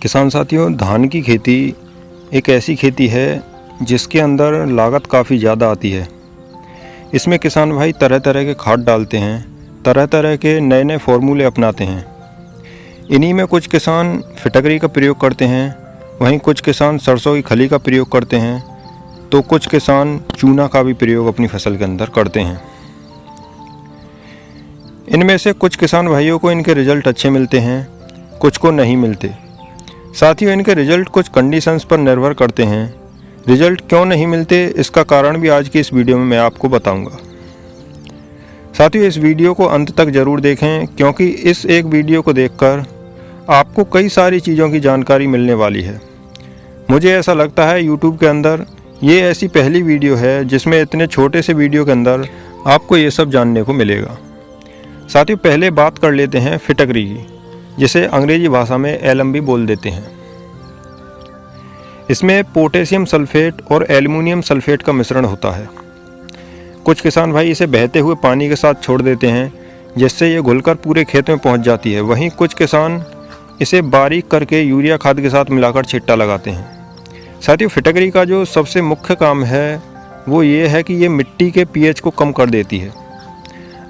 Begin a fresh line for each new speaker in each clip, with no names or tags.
किसान साथियों, धान की खेती एक ऐसी खेती है जिसके अंदर लागत काफ़ी ज़्यादा आती है। इसमें किसान भाई तरह तरह के खाद डालते हैं, तरह तरह के नए नए फार्मूले अपनाते हैं। इन्हीं में कुछ किसान फिटकरी का प्रयोग करते हैं, वहीं कुछ किसान सरसों की खली का प्रयोग करते हैं, तो कुछ किसान चूना का भी प्रयोग अपनी फसल के अंदर करते हैं। इनमें से कुछ किसान भाइयों को इनके रिज़ल्ट अच्छे मिलते हैं, कुछ को नहीं मिलते। साथियों, इनके रिज़ल्ट कुछ कंडीशंस पर निर्भर करते हैं। रिज़ल्ट क्यों नहीं मिलते, इसका कारण भी आज की इस वीडियो में मैं आपको बताऊंगा। साथियों, इस वीडियो को अंत तक ज़रूर देखें, क्योंकि इस एक वीडियो को देखकर आपको कई सारी चीज़ों की जानकारी मिलने वाली है। मुझे ऐसा लगता है यूट्यूब के अंदर ये ऐसी पहली वीडियो है जिसमें इतने छोटे से वीडियो के अंदर आपको ये सब जानने को मिलेगा। साथियों, पहले बात कर लेते हैं फिटकरी की, जिसे अंग्रेजी भाषा में एलम भी बोल देते हैं। इसमें पोटेशियम सल्फेट और एल्युमिनियम सल्फेट का मिश्रण होता है। कुछ किसान भाई इसे बहते हुए पानी के साथ छोड़ देते हैं, जिससे ये घुलकर पूरे खेत में पहुंच जाती है। वहीं कुछ किसान इसे बारीक करके यूरिया खाद के साथ मिलाकर छिट्टा लगाते हैं। साथियों, फिटकरी का जो सबसे मुख्य काम है वो ये है कि ये मिट्टी के पीएच को कम कर देती है।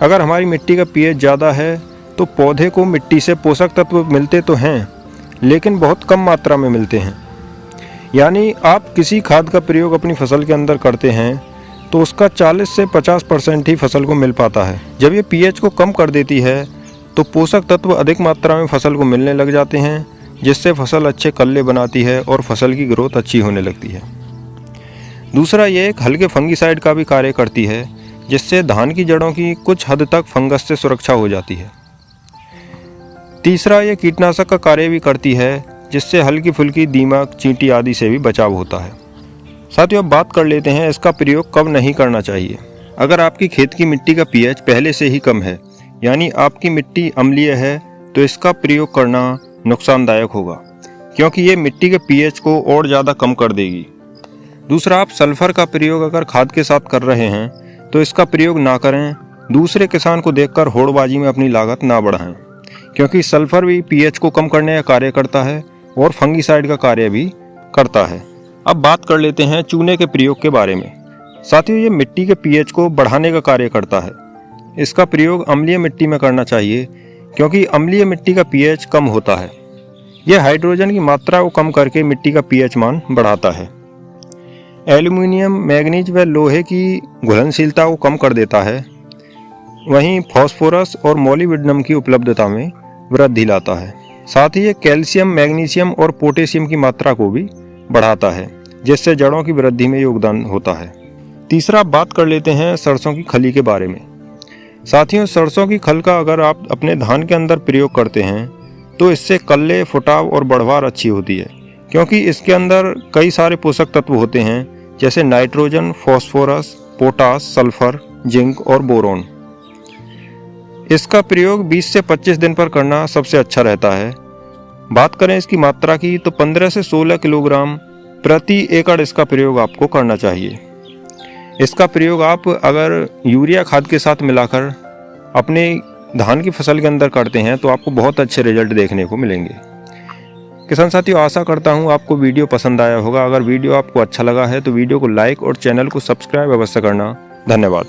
अगर हमारी मिट्टी का पीएच ज़्यादा है तो पौधे को मिट्टी से पोषक तत्व मिलते तो हैं, लेकिन बहुत कम मात्रा में मिलते हैं। यानी आप किसी खाद का प्रयोग अपनी फसल के अंदर करते हैं तो उसका 40 से 50% ही फसल को मिल पाता है। जब ये पीएच को कम कर देती है तो पोषक तत्व अधिक मात्रा में फसल को मिलने लग जाते हैं, जिससे फसल अच्छे कल्ले बनाती है और फसल की ग्रोथ अच्छी होने लगती है। दूसरा, ये एक हल्के फंगीसाइड का भी कार्य करती है, जिससे धान की जड़ों की कुछ हद तक फंगस से सुरक्षा हो जाती है। तीसरा, ये कीटनाशक का कार्य भी करती है, जिससे हल्की फुल्की दीमक, चींटी आदि से भी बचाव होता है। साथियों, अब बात कर लेते हैं इसका प्रयोग कब नहीं करना चाहिए। अगर आपकी खेत की मिट्टी का पीएच पहले से ही कम है, यानी आपकी मिट्टी अम्लीय है, तो इसका प्रयोग करना नुकसानदायक होगा, क्योंकि ये मिट्टी के पीएच को और ज़्यादा कम कर देगी। दूसरा, आप सल्फर का प्रयोग अगर खाद के साथ कर रहे हैं तो इसका प्रयोग ना करें। दूसरे किसान को देखकर होड़बाजी में अपनी लागत ना बढ़ाएं, क्योंकि सल्फर भी पीएच को कम करने का कार्य करता है और फंगीसाइड का कार्य भी करता है। अब बात कर लेते हैं चूने के प्रयोग के बारे में। साथियों, ये मिट्टी के पीएच को बढ़ाने का कार्य करता है। इसका प्रयोग अम्लीय मिट्टी में करना चाहिए, क्योंकि अम्लीय मिट्टी का पीएच कम होता है। यह हाइड्रोजन की मात्रा को कम करके मिट्टी का पीएच मान बढ़ाता है। एल्युमिनियम, मैग्नीज व लोहे की घुलनशीलता को कम कर देता है। वहीं फास्फोरस और मोलिब्डेनम की उपलब्धता में वृद्धि लाता है। साथ ही ये कैल्शियम, मैग्नीशियम और पोटेशियम की मात्रा को भी बढ़ाता है, जिससे जड़ों की वृद्धि में योगदान होता है। तीसरा, बात कर लेते हैं सरसों की खली के बारे में। साथियों, सरसों की खल का अगर आप अपने धान के अंदर प्रयोग करते हैं तो इससे कल्ले, फुटाव और बढ़वार अच्छी होती है, क्योंकि इसके अंदर कई सारे पोषक तत्व होते हैं, जैसे nitrogen, phosphorus, potash, sulphur, zinc और बोरोन। इसका प्रयोग 20 से 25 दिन पर करना सबसे अच्छा रहता है। बात करें इसकी मात्रा की तो 15 से 16 किलोग्राम प्रति एकड़ इसका प्रयोग आपको करना चाहिए। इसका प्रयोग आप अगर यूरिया खाद के साथ मिलाकर अपने धान की फसल के अंदर करते हैं तो आपको बहुत अच्छे रिजल्ट देखने को मिलेंगे। किसान साथियों, आशा करता हूँ आपको वीडियो पसंद आया होगा। अगर वीडियो आपको अच्छा लगा है तो वीडियो को लाइक और चैनल को सब्सक्राइब अवश्य करना। धन्यवाद।